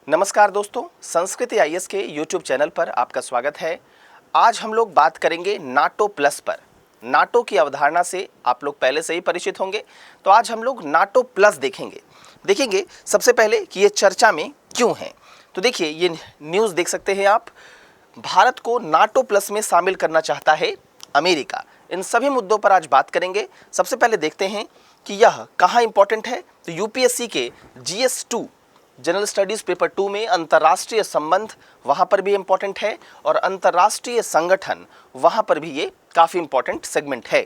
नमस्कार दोस्तों, संस्कृति आईएएस के यूट्यूब चैनल पर आपका स्वागत है। आज हम लोग बात करेंगे नाटो प्लस पर। नाटो की अवधारणा से आप लोग पहले से ही परिचित होंगे, तो आज हम लोग नाटो प्लस देखेंगे सबसे पहले कि ये चर्चा में क्यों है। तो देखिए, ये न्यूज़ देख सकते हैं आप। भारत को नाटो प्लस में शामिल करना चाहता है अमेरिका। इन सभी मुद्दों पर आज बात करेंगे। सबसे पहले देखते हैं कि यह कहाँ इंपॉर्टेंट है। तो यूपीएससी के GS2 जनरल स्टडीज़ पेपर 2 में अंतर्राष्ट्रीय संबंध वहाँ पर भी इम्पॉर्टेंट है और अंतर्राष्ट्रीय संगठन वहाँ पर भी ये काफ़ी इम्पॉर्टेंट सेगमेंट है।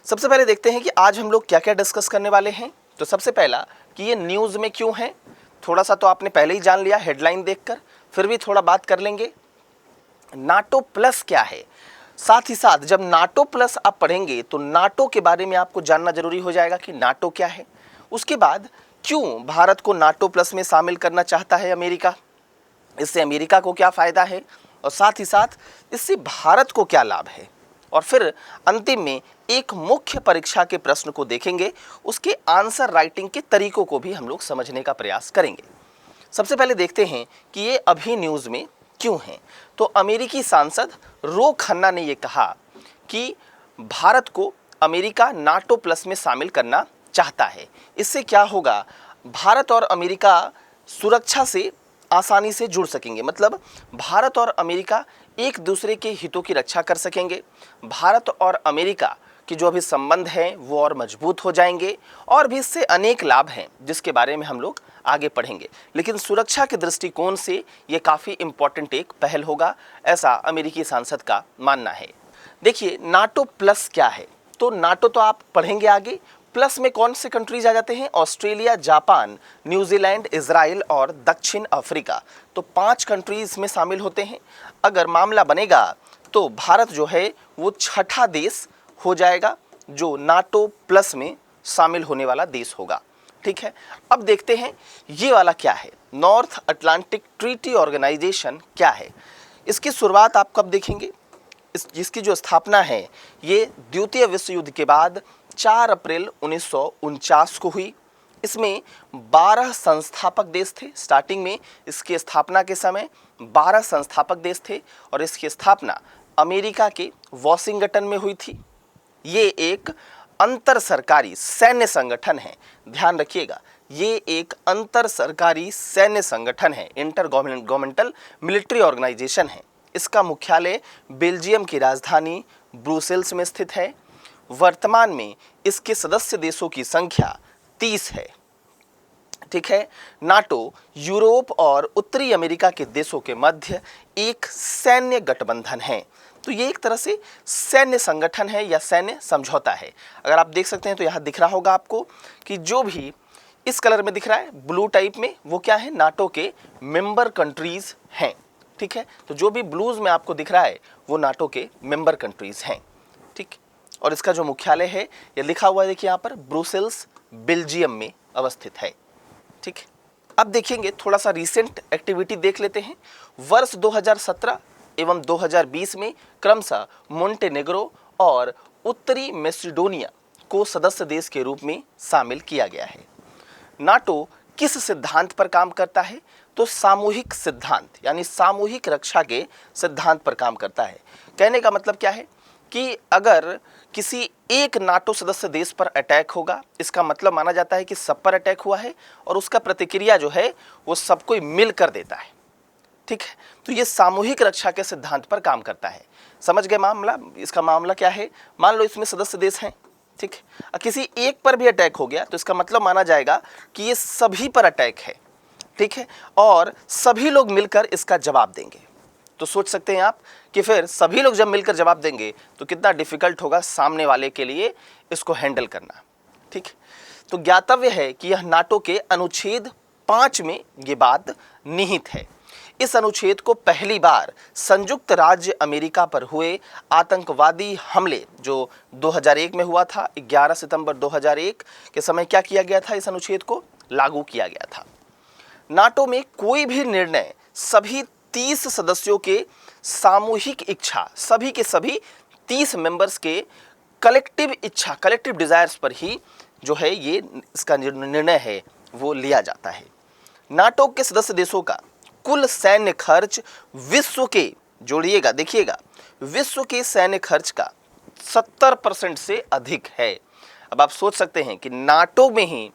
सबसे पहले देखते हैं कि आज हम लोग क्या क्या डिस्कस करने वाले हैं। तो सबसे पहला कि ये न्यूज़ में क्यों है, थोड़ा सा तो आपने पहले ही जान लिया हेडलाइन देखकर, फिर भी थोड़ा बात कर लेंगे। नाटो प्लस क्या है, साथ ही साथ जब नाटो प्लस आप पढ़ेंगे तो नाटो के बारे में आपको जानना जरूरी हो जाएगा कि नाटो क्या है। उसके बाद क्यों भारत को नाटो प्लस में शामिल करना चाहता है अमेरिका, इससे अमेरिका को क्या फ़ायदा है और साथ ही साथ इससे भारत को क्या लाभ है। और फिर अंतिम में एक मुख्य परीक्षा के प्रश्न को देखेंगे, उसके आंसर राइटिंग के तरीकों को भी हम लोग समझने का प्रयास करेंगे। सबसे पहले देखते हैं कि ये अभी न्यूज़ में क्यों है। तो अमेरिकी सांसद रो खन्ना ने ये कहा कि भारत को अमेरिका नाटो प्लस में शामिल करना चाहता है। इससे क्या होगा, भारत और अमेरिका सुरक्षा से आसानी से जुड़ सकेंगे, मतलब भारत और अमेरिका एक दूसरे के हितों की रक्षा कर सकेंगे। भारत और अमेरिका के जो अभी संबंध हैं वो और मजबूत हो जाएंगे और भी इससे अनेक लाभ हैं जिसके बारे में हम लोग आगे पढ़ेंगे। लेकिन सुरक्षा के दृष्टिकोण से ये काफ़ी इम्पॉर्टेंट एक पहल होगा, ऐसा अमेरिकी सांसद का मानना है। देखिए, नाटो प्लस क्या है। तो नाटो तो आप पढ़ेंगे आगे। प्लस में कौन से कंट्रीज आ जाते हैं, ऑस्ट्रेलिया, जापान, न्यूजीलैंड, इजराइल और दक्षिण अफ्रीका। तो 5 कंट्रीज में शामिल होते हैं। अगर मामला बनेगा तो भारत जो है वो 6ठा देश हो जाएगा जो नाटो प्लस में शामिल होने वाला देश होगा। ठीक है, अब देखते हैं ये वाला क्या है, नॉर्थ अटलांटिक ट्रीटी ऑर्गेनाइजेशन क्या है। इसकी शुरुआत आप कब देखेंगे, जिसकी जो स्थापना है ये द्वितीय विश्व युद्ध के बाद 4 अप्रैल 1949 को हुई। इसमें 12 संस्थापक देश थे। स्टार्टिंग में इसकी स्थापना के समय 12 संस्थापक देश थे और इसकी स्थापना अमेरिका के वॉशिंगटन में हुई थी। ये एक अंतर सरकारी सैन्य संगठन है, ध्यान रखिएगा, ये एक अंतर सरकारी सैन्य संगठन है, इंटर गवर्नमेंटल मिलिट्री ऑर्गेनाइजेशन है। इसका मुख्यालय बेल्जियम की राजधानी ब्रुसेल्स में स्थित है। वर्तमान में इसके सदस्य देशों की संख्या 30 है। ठीक है, नाटो यूरोप और उत्तरी अमेरिका के देशों के मध्य एक सैन्य गठबंधन है। तो ये एक तरह से सैन्य संगठन है या सैन्य समझौता है। अगर आप देख सकते हैं तो यहाँ दिख रहा होगा आपको कि जो भी इस कलर में दिख रहा है ब्लू टाइप में, वो क्या है, नाटो के मेंबर कंट्रीज हैं। ठीक है, तो जो भी ब्लूज में आपको दिख रहा है वो नाटो के मेंबर कंट्रीज हैं। ठीक, और इसका जो मुख्यालय है ये लिखा हुआ है, देखिए यहाँ पर, ब्रुसेल्स बेल्जियम में अवस्थित है। ठीक, अब देखेंगे थोड़ा सा रीसेंट एक्टिविटी देख लेते हैं। वर्ष 2017 एवं 2020 में क्रमशः मोंटेनेग्रो और उत्तरी मैसेडोनिया को सदस्य देश के रूप में शामिल किया गया है। नाटो किस सिद्धांत पर काम करता है, तो सामूहिक सिद्धांत यानी सामूहिक रक्षा के सिद्धांत पर काम करता है। कहने का मतलब क्या है कि अगर किसी एक नाटो सदस्य देश पर अटैक होगा, इसका मतलब माना जाता है कि सब पर अटैक हुआ है और उसका प्रतिक्रिया जो है वो सबको मिलकर देता है। ठीक है, तो ये सामूहिक रक्षा के सिद्धांत पर काम करता है। समझ गए मामला, इसका मामला क्या है। मान लो इसमें सदस्य देश हैं, ठीक, किसी एक पर भी अटैक हो गया तो इसका मतलब माना जाएगा कि ये सभी पर अटैक है। ठीक है, और सभी लोग मिलकर इसका जवाब देंगे। तो सोच सकते हैं आप कि फिर सभी लोग जब मिलकर जवाब देंगे तो कितना डिफिकल्ट होगा सामने वाले के लिए इसको हैंडल करना। ठीक, तो ज्ञातव्य है कि यह नाटो के अनुच्छेद 5 में ये बात निहित है। इस अनुच्छेद को पहली बार संयुक्त राज्य अमेरिका पर हुए आतंकवादी हमले जो 2001 में हुआ था, 11 सितंबर 2001 के समय क्या किया गया था, इस अनुच्छेद को लागू किया गया था। नाटो में कोई भी निर्णय सभी 30 सदस्यों के सामूहिक इच्छा, सभी के सभी 30 मेंबर्स के कलेक्टिव इच्छा, कलेक्टिव डिजायर्स पर ही जो है ये इसका निर्णय है वो लिया जाता है। नाटो के सदस्य देशों का कुल सैन्य खर्च विश्व के, जोड़िएगा देखिएगा, विश्व के सैन्य खर्च का 70% से अधिक है। अब आप सोच सकते हैं कि नाटो में ही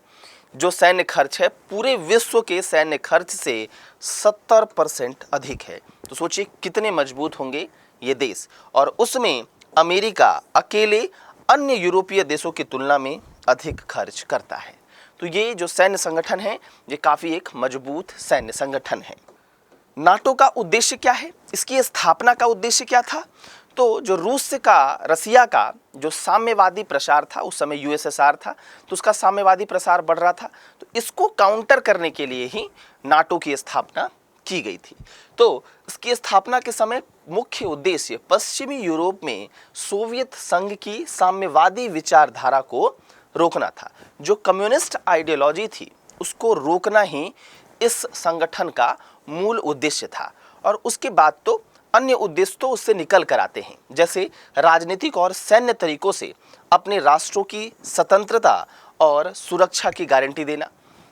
जो सैन्य खर्च है पूरे विश्व के सैन्य खर्च से 70% अधिक है। तो सोचिए कितने मजबूत होंगे ये देश, और उसमें अमेरिका अकेले अन्य यूरोपीय देशों की तुलना में अधिक खर्च करता है। तो ये जो सैन्य संगठन है ये काफ़ी एक मजबूत सैन्य संगठन है। नाटो का उद्देश्य क्या है, इसकी स्थापना का उद्देश्य क्या था? तो जो रसिया का जो साम्यवादी प्रसार था, उस समय यूएसएसआर था, तो उसका साम्यवादी प्रसार बढ़ रहा था, तो इसको काउंटर करने के लिए ही नाटो की स्थापना की गई थी। तो इसकी स्थापना के समय मुख्य उद्देश्य पश्चिमी यूरोप में सोवियत संघ की साम्यवादी विचारधारा को रोकना था। जो कम्युनिस्ट आइडियोलॉजी थी उसको रोकना ही इस संगठन का मूल उद्देश्य था। और उसके बाद तो अन्य उद्देश्य तो उससे निकल कर आते हैं, जैसे राजनीतिक और सैन्य तरीकों से अपने राष्ट्रों की स्वतंत्रता और सुरक्षा की गारंटी देना।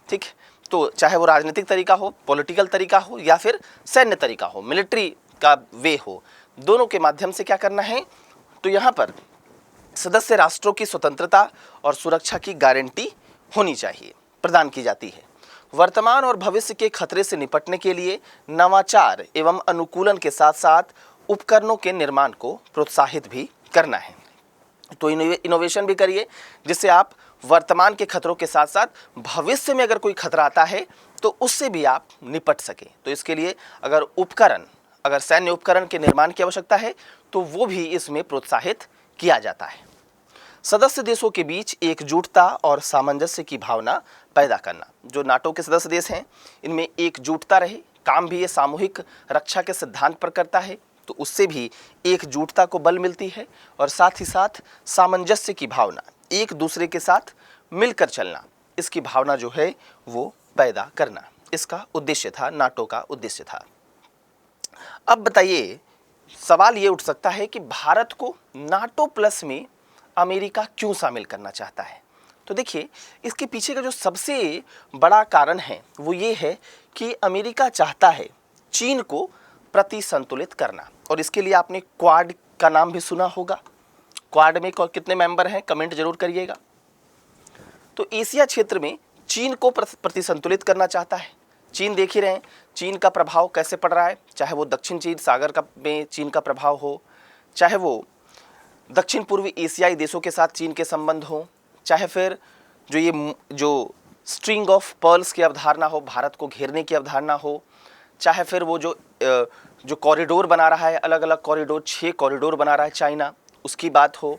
ठीक, तो चाहे वो राजनीतिक तरीका हो, पॉलिटिकल तरीका हो, या फिर सैन्य तरीका हो, मिलिट्री का वे हो, दोनों के माध्यम से क्या करना है, तो यहाँ पर सदस्य राष्ट्रों की स्वतंत्रता और सुरक्षा की गारंटी होनी चाहिए, प्रदान की जाती है। वर्तमान और भविष्य के खतरे से निपटने के लिए नवाचार एवं अनुकूलन के साथ साथ उपकरणों के निर्माण को प्रोत्साहित भी करना है। तो इनोवेशन भी करिए जिससे आप वर्तमान के खतरों के साथ साथ भविष्य में अगर कोई खतरा आता है तो उससे भी आप निपट सकें। तो इसके लिए अगर सैन्य उपकरण के निर्माण की आवश्यकता है तो वो भी इसमें प्रोत्साहित किया जाता है। सदस्य देशों के बीच एकजुटता और सामंजस्य की भावना पैदा करना। जो नाटो के सदस्य देश हैं इनमें एकजुटता रहे, काम भी ये सामूहिक रक्षा के सिद्धांत पर करता है, तो उससे भी एकजुटता को बल मिलती है। और साथ ही साथ सामंजस्य की भावना, एक दूसरे के साथ मिलकर चलना, इसकी भावना जो है वो पैदा करना, इसका उद्देश्य था, नाटो का उद्देश्य था। अब बताइए, सवाल ये उठ सकता है कि भारत को नाटो प्लस में अमेरिका क्यों शामिल करना चाहता है? तो देखिए, इसके पीछे का जो सबसे बड़ा कारण है वो ये है कि अमेरिका चाहता है चीन को प्रतिसंतुलित करना। और इसके लिए आपने क्वाड का नाम भी सुना होगा। क्वाड में कितने मेंबर हैं, कमेंट जरूर करिएगा। तो एशिया क्षेत्र में चीन को प्रतिसंतुलित करना चाहता है। चीन देख ही रहे हैं चीन का प्रभाव कैसे पड़ रहा है, चाहे वो दक्षिण चीन सागर का में चीन का प्रभाव हो, चाहे वो दक्षिण पूर्वी एशियाई देशों के साथ चीन के संबंध हो, चाहे फिर जो स्ट्रिंग ऑफ पर्ल्स की अवधारणा हो, भारत को घेरने की अवधारणा हो, चाहे फिर वो जो कॉरिडोर बना रहा है, अलग अलग कॉरिडोर, 6 कॉरिडोर बना रहा है चाइना, उसकी बात हो,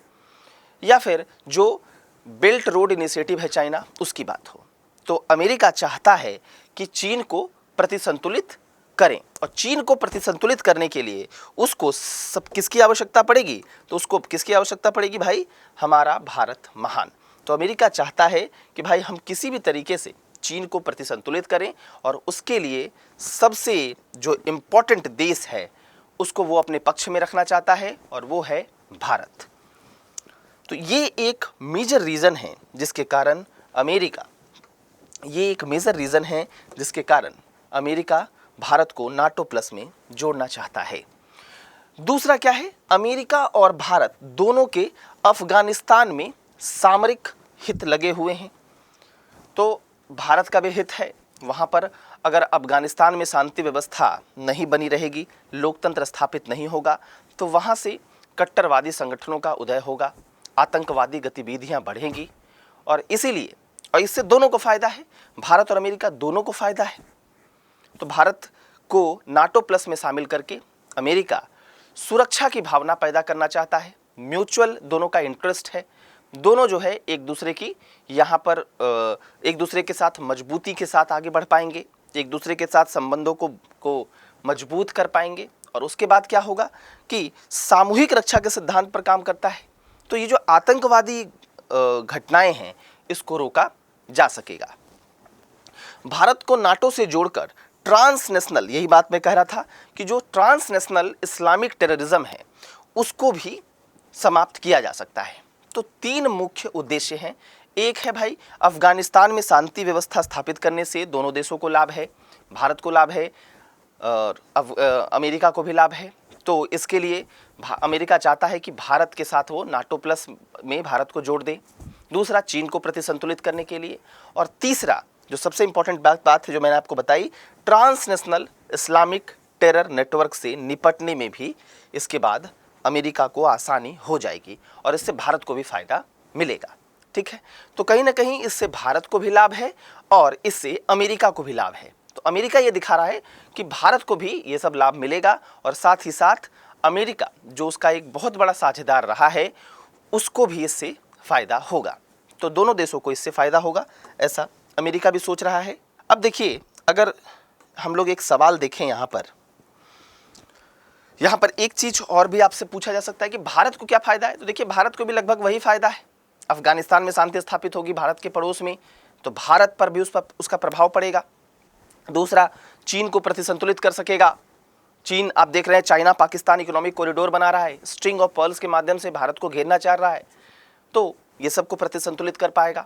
या फिर जो बेल्ट रोड इनिशिएटिव है चाइना, उसकी बात हो। तो अमेरिका चाहता है कि चीन को प्रतिसंतुलित करें, और चीन को प्रतिसंतुलित करने के लिए उसको किसकी आवश्यकता पड़ेगी? तो उसको किसकी आवश्यकता पड़ेगी भाई? हमारा भारत महान। तो अमेरिका चाहता है कि भाई हम किसी भी तरीके से चीन को प्रतिसंतुलित करें, और उसके लिए सबसे जो इम्पोर्टेंट देश है उसको वो अपने पक्ष में रखना चाहता है, और वो है भारत। तो ये एक मेजर रीज़न है जिसके कारण अमेरिका भारत को नाटो प्लस में जोड़ना चाहता है। दूसरा क्या है? अमेरिका और भारत दोनों के अफगानिस्तान में सामरिक हित लगे हुए हैं। तो भारत का भी हित है वहाँ पर, अगर अफगानिस्तान में शांति व्यवस्था नहीं बनी रहेगी, लोकतंत्र स्थापित नहीं होगा, तो वहाँ से कट्टरवादी संगठनों का उदय होगा, आतंकवादी गतिविधियाँ बढ़ेंगी, और इसीलिए इससे दोनों को फ़ायदा है, भारत और अमेरिका दोनों को फ़ायदा है। तो भारत को नाटो प्लस में शामिल करके अमेरिका सुरक्षा की भावना पैदा करना चाहता है। म्यूचुअल दोनों का इंटरेस्ट है, दोनों जो है एक दूसरे की यहाँ पर एक दूसरे के साथ मजबूती के साथ आगे बढ़ पाएंगे, एक दूसरे के साथ संबंधों को मजबूत कर पाएंगे। और उसके बाद क्या होगा कि सामूहिक रक्षा के सिद्धांत पर काम करता है। तो ये जो आतंकवादी घटनाएं हैं इसको रोका जा सकेगा। भारत को नाटो से जोड़कर ट्रांसनेशनल, यही बात मैं कह रहा था कि जो ट्रांसनेशनल इस्लामिक टेररिज्म है उसको भी समाप्त किया जा सकता है। तो 3 मुख्य उद्देश्य हैं एक है भाई, अफगानिस्तान में शांति व्यवस्था स्थापित करने से दोनों देशों को लाभ है, भारत को लाभ है और अमेरिका को भी लाभ है। तो इसके लिए अमेरिका चाहता है कि भारत के साथ वो नाटो प्लस में भारत को जोड़ दे। दूसरा, चीन को प्रतिसंतुलित करने के लिए। और तीसरा जो सबसे इंपॉर्टेंट बात है जो मैंने आपको बताई, ट्रांसनेशनल इस्लामिक टेरर नेटवर्क से निपटने में भी इसके बाद अमेरिका को आसानी हो जाएगी और इससे भारत को भी फायदा मिलेगा। ठीक है, तो कहीं ना कहीं इससे भारत को भी लाभ है और इससे अमेरिका को भी लाभ है। तो अमेरिका ये दिखा रहा है कि भारत को भी ये सब लाभ मिलेगा और साथ ही साथ अमेरिका जो उसका एक बहुत बड़ा साझेदार रहा है उसको भी इससे फायदा होगा। तो दोनों देशों को इससे फायदा होगा, ऐसा अमेरिका भी सोच रहा है। अब देखिए, अगर हम लोग एक सवाल देखें यहाँ पर एक चीज और भी आपसे पूछा जा सकता है कि भारत को क्या फायदा है। तो देखिए, भारत को भी लगभग वही फायदा है। अफगानिस्तान में शांति स्थापित होगी भारत के पड़ोस में, तो भारत पर भी उसका प्रभाव पड़ेगा। दूसरा, चीन को प्रतिसंतुलित कर सकेगा। चीन, आप देख रहे हैं, चाइना पाकिस्तान इकोनॉमिक कॉरिडोर बना रहा है, स्ट्रिंग ऑफ पर्ल्स के माध्यम से भारत को घेरना चाह रहा है, तो ये सबको प्रतिसंतुलित कर पाएगा।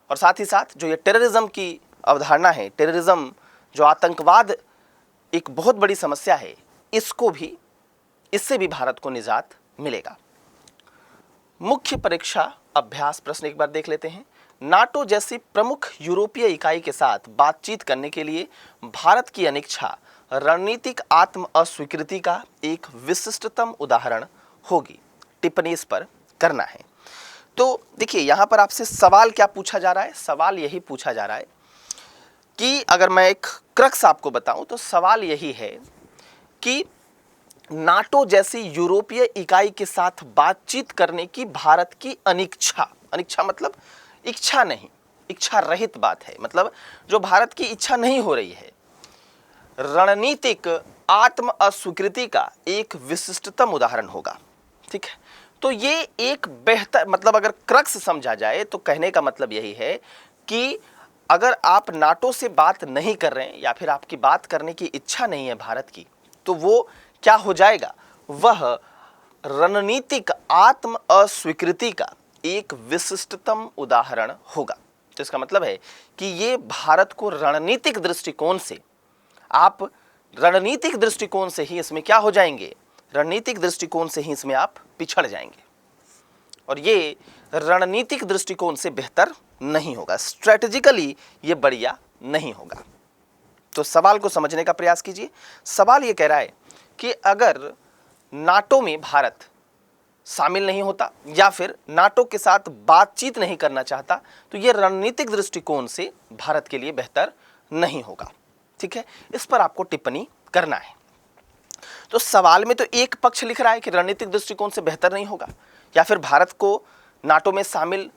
और साथ ही साथ जो ये टेररिज्म की अवधारणा है, टेररिज्म जो आतंकवाद एक बहुत बड़ी समस्या है, इससे भी भारत को निजात मिलेगा। मुख्य परीक्षा अभ्यास प्रश्न एक बार देख लेते हैं। नाटो जैसी प्रमुख यूरोपीय इकाई के साथ बातचीत करने के लिए भारत की अनिच्छा रणनीतिक आत्म अस्वीकृति का एक विशिष्टतम उदाहरण होगी। टिप्पणी इस पर करना है। तो देखिए, यहां पर आपसे सवाल क्या पूछा जा रहा है? सवाल यही पूछा जा रहा है कि अगर मैं एक क्रक्स आपको बताऊं तो सवाल यही है कि नाटो जैसी यूरोपीय इकाई के साथ बातचीत करने की भारत की अनिच्छा, अनिच्छा मतलब इच्छा नहीं, इच्छा रहित बात है, मतलब जो भारत की इच्छा नहीं हो रही है, रणनीतिक आत्म अस्वीकृति का एक विशिष्टतम उदाहरण होगा। ठीक है, तो ये एक बेहतर, मतलब अगर क्रक्स समझा जाए तो कहने का मतलब यही है कि अगर आप नाटो से बात नहीं कर रहे हैं या फिर आपकी बात करने की इच्छा नहीं है भारत की, तो वो क्या हो जाएगा? वह रणनीतिक आत्म अस्वीकृति का एक विशिष्टतम उदाहरण होगा। तो इसका मतलब है कि ये भारत को रणनीतिक दृष्टिकोण से, आप रणनीतिक दृष्टिकोण से ही इसमें क्या हो जाएंगे? रणनीतिक दृष्टिकोण से ही इसमें आप पिछड़ जाएंगे और ये रणनीतिक दृष्टिकोण से बेहतर नहीं होगा, स्ट्रेटेजिकली ये बढ़िया नहीं होगा। तो सवाल को समझने का प्रयास कीजिए। सवाल ये कह रहा है कि अगर नाटो में भारत शामिल नहीं होता या फिर नाटो के साथ बातचीत नहीं करना चाहता तो ये रणनीतिक दृष्टिकोण से भारत के लिए बेहतर नहीं होगा। ठीक है, इस पर आपको टिप्पणी करना है। तो सवाल में तो एक पक्ष लिख रहा है कि रणनीतिक दृष्टिकोण से बेहतर नहीं होगा या फिर भारत को नाटो में शामिल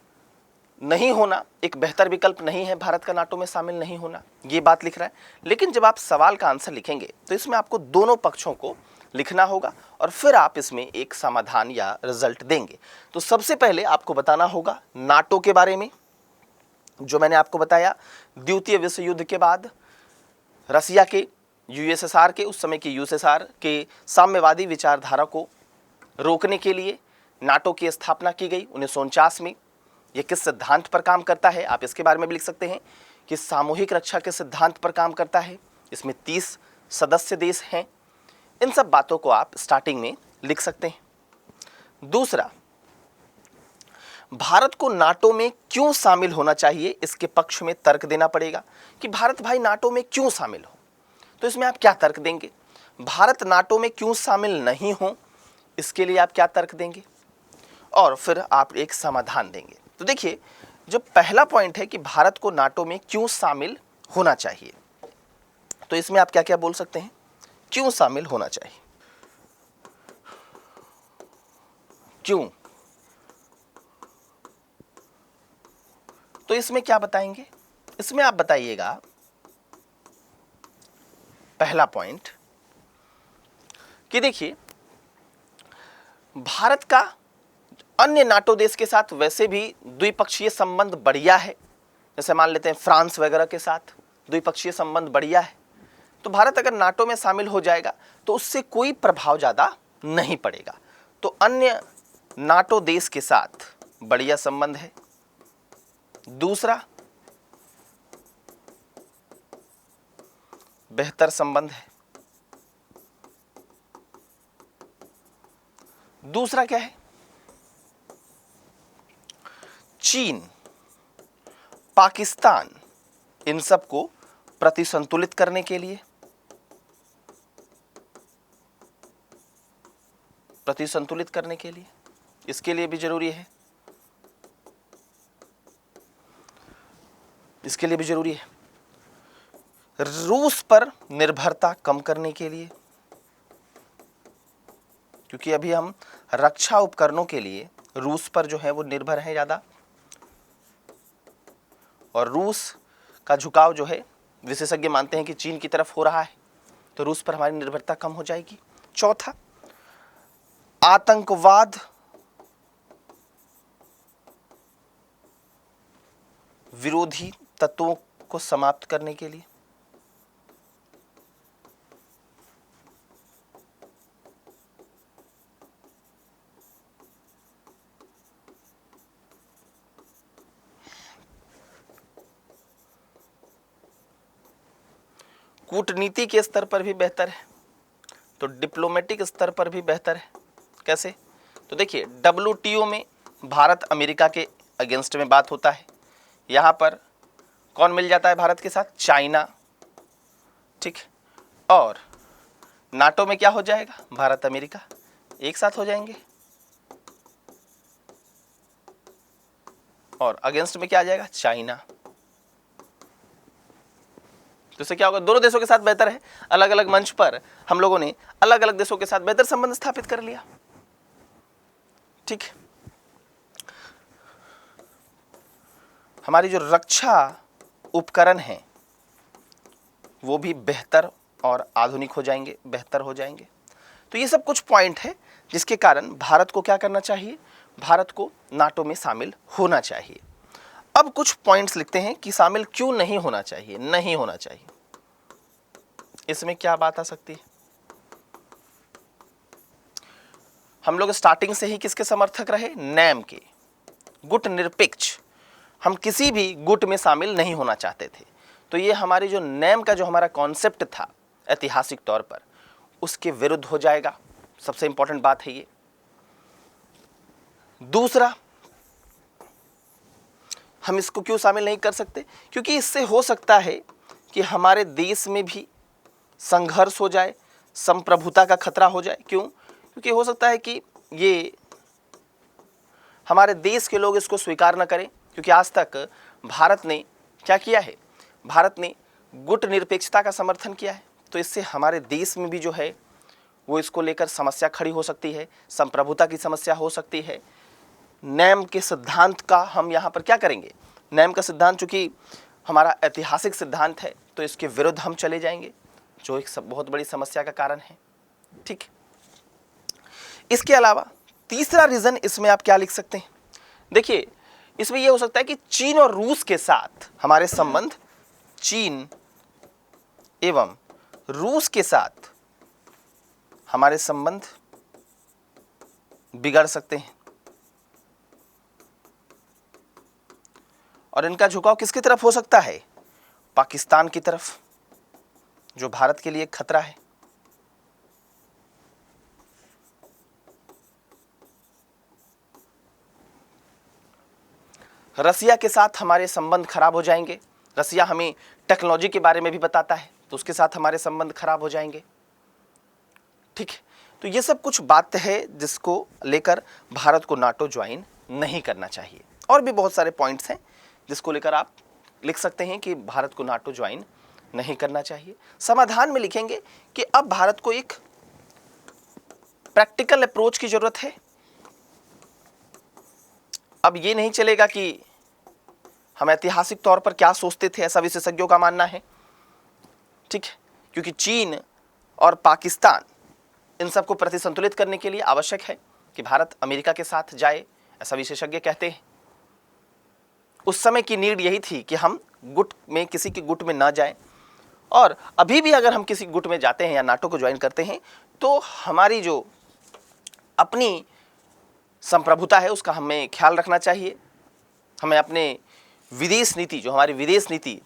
नहीं होना एक बेहतर विकल्प नहीं है, भारत का नाटो में शामिल नहीं होना, ये बात लिख रहा है। लेकिन जब आप सवाल का आंसर लिखेंगे तो इसमें आपको दोनों पक्षों को लिखना होगा और फिर आप इसमें एक समाधान या रिजल्ट देंगे। तो सबसे पहले आपको बताना होगा नाटो के बारे में, जो मैंने आपको बताया द्वितीय विश्व युद्ध के बाद रसिया के, यूएसएसआर के, उस समय के यूएसएसआर के साम्यवादी विचारधारा को रोकने के लिए नाटो की स्थापना की गई 1949 में। यह किस सिद्धांत पर काम करता है, आप इसके बारे में भी लिख सकते हैं कि सामूहिक रक्षा के सिद्धांत पर काम करता है। इसमें 30 सदस्य देश हैं। इन सब बातों को आप स्टार्टिंग में लिख सकते हैं। दूसरा, भारत को नाटो में क्यों शामिल होना चाहिए, इसके पक्ष में तर्क देना पड़ेगा कि भारत भाई नाटो में क्यों शामिल हो। तो इसमें आप क्या तर्क देंगे? भारत नाटो में क्यों शामिल नहीं हो, इसके लिए आप क्या तर्क देंगे? और फिर आप एक समाधान देंगे। तो देखिए, जो पहला पॉइंट है कि भारत को नाटो में क्यों शामिल होना चाहिए, तो इसमें आप क्या क्या बोल सकते हैं? क्यों शामिल होना चाहिए, क्यों? तो इसमें क्या बताएंगे? इसमें आप बताइएगा पहला पॉइंट कि देखिए, भारत का अन्य नाटो देश के साथ वैसे भी द्विपक्षीय संबंध बढ़िया है। जैसे मान लेते हैं फ्रांस वगैरह के साथ द्विपक्षीय संबंध बढ़िया है। तो भारत अगर नाटो में शामिल हो जाएगा तो उससे कोई प्रभाव ज़्यादा नहीं पड़ेगा। तो अन्य नाटो देश के साथ बढ़िया संबंध है। दूसरा बेहतर संबंध है। दूसरा क्या है? चीन, पाकिस्तान, इन सब को प्रतिसंतुलित करने के लिए, इसके लिए भी जरूरी है, रूस पर निर्भरता कम करने के लिए, क्योंकि अभी हम रक्षा उपकरणों के लिए रूस पर जो है वो निर्भर है ज़्यादा, और रूस का झुकाव जो है विशेषज्ञ मानते हैं कि चीन की तरफ हो रहा है, तो रूस पर हमारी निर्भरता कम हो जाएगी। चौथा, आतंकवाद विरोधी तत्वों को समाप्त करने के लिए, कूटनीति के स्तर पर भी बेहतर है, तो डिप्लोमेटिक स्तर पर भी बेहतर है। कैसे? तो देखिए, WTO में भारत अमेरिका के अगेंस्ट में बात होता है, यहाँ पर कौन मिल जाता है भारत के साथ? चाइना, ठीक। और नाटो में क्या हो जाएगा? भारत अमेरिका एक साथ हो जाएंगे, और अगेंस्ट में क्या आ जाएगा? चाइना। तो इससे क्या होगा? दोनों देशों के साथ बेहतर है। अलग अलग मंच पर हम लोगों ने अलग अलग देशों के साथ बेहतर संबंध स्थापित कर लिया, ठीक। हमारी जो रक्षा उपकरण हैं वो भी बेहतर और आधुनिक हो जाएंगे, बेहतर हो जाएंगे। तो ये सब कुछ पॉइंट है जिसके कारण भारत को क्या करना चाहिए? भारत को नाटो में शामिल होना चाहिए। अब कुछ पॉइंट्स लिखते हैं कि शामिल क्यों नहीं होना चाहिए। नहीं होना चाहिए, इसमें क्या बात आ सकती है? हम लोग स्टार्टिंग से ही किसके समर्थक रहे? नैम के, गुट निरपेक्ष। हम किसी भी गुट में शामिल नहीं होना चाहते थे। तो ये हमारी जो नैम का जो हमारा कॉन्सेप्ट था ऐतिहासिक तौर पर, उसके विरुद्ध हो जाएगा। सबसे इंपॉर्टेंट बात है ये। दूसरा, हम इसको क्यों शामिल नहीं कर सकते? क्योंकि इससे हो सकता है कि हमारे देश में भी संघर्ष हो जाए, संप्रभुता का खतरा हो जाए। क्यों? क्योंकि हो सकता है कि ये हमारे देश के लोग इसको स्वीकार न करें, क्योंकि आज तक भारत ने क्या किया है? भारत ने गुट निरपेक्षता का समर्थन किया है। तो इससे हमारे देश में भी जो है वो इसको लेकर समस्या खड़ी हो सकती है, संप्रभुता की समस्या हो सकती है। नैम के सिद्धांत का हम यहाँ पर क्या करेंगे? नैम का सिद्धांत चूंकि हमारा ऐतिहासिक सिद्धांत है, तो इसके विरुद्ध हम चले जाएंगे, जो एक बहुत बड़ी समस्या का कारण है, ठीक। इसके अलावा तीसरा रीजन इसमें आप क्या लिख सकते हैं? देखिए, इसमें यह हो सकता है कि चीन और रूस के साथ हमारे संबंध, चीन एवं रूस के साथ हमारे संबंध बिगड़ सकते हैं, और इनका झुकाव किसकी तरफ हो सकता है? पाकिस्तान की तरफ, जो भारत के लिए खतरा है। रसिया के साथ हमारे संबंध खराब हो जाएंगे। रसिया हमें टेक्नोलॉजी के बारे में भी बताता है, तो उसके साथ हमारे संबंध खराब हो जाएंगे, ठीक है। तो ये सब कुछ बात है जिसको लेकर भारत को नाटो ज्वाइन नहीं करना चाहिए। और भी बहुत सारे पॉइंट्स हैं जिसको लेकर आप लिख सकते हैं कि भारत को नाटो ज्वाइन नहीं करना चाहिए। समाधान में लिखेंगे कि अब भारत को एक प्रैक्टिकल अप्रोच की जरूरत है। अब ये नहीं चलेगा कि हम ऐतिहासिक तौर पर क्या सोचते थे, ऐसा विशेषज्ञों का मानना है, ठीक है। क्योंकि चीन और पाकिस्तान, इन सबको प्रतिसंतुलित करने के लिए आवश्यक है कि भारत अमेरिका के साथ जाए, ऐसा विशेषज्ञ कहते हैं। उस समय की नीड यही थी कि हम गुट में, किसी के गुट में ना जाएं, और अभी भी अगर हम किसी गुट में जाते हैं या नाटो को ज्वाइन करते हैं, तो हमारी जो अपनी संप्रभुता है उसका हमें ख्याल रखना चाहिए। हमें अपने विदेश नीति, जो हमारी विदेश नीति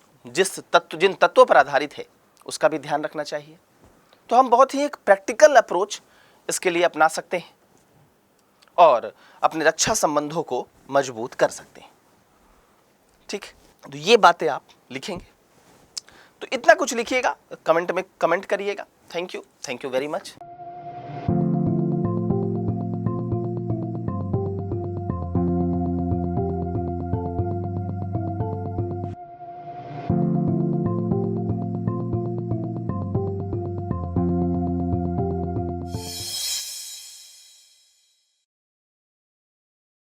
जिन तत्वों पर आधारित है, उसका भी ध्यान रखना चाहिए। तो हम बहुत ही एक प्रैक्टिकल अप्रोच इसके लिए अपना सकते हैं और अपने रक्षा संबंधों को मजबूत कर सकते हैं। ठीक, तो ये बातें आप लिखेंगे, तो इतना कुछ लिखिएगा, कमेंट में कमेंट करिएगा। Thank you very much.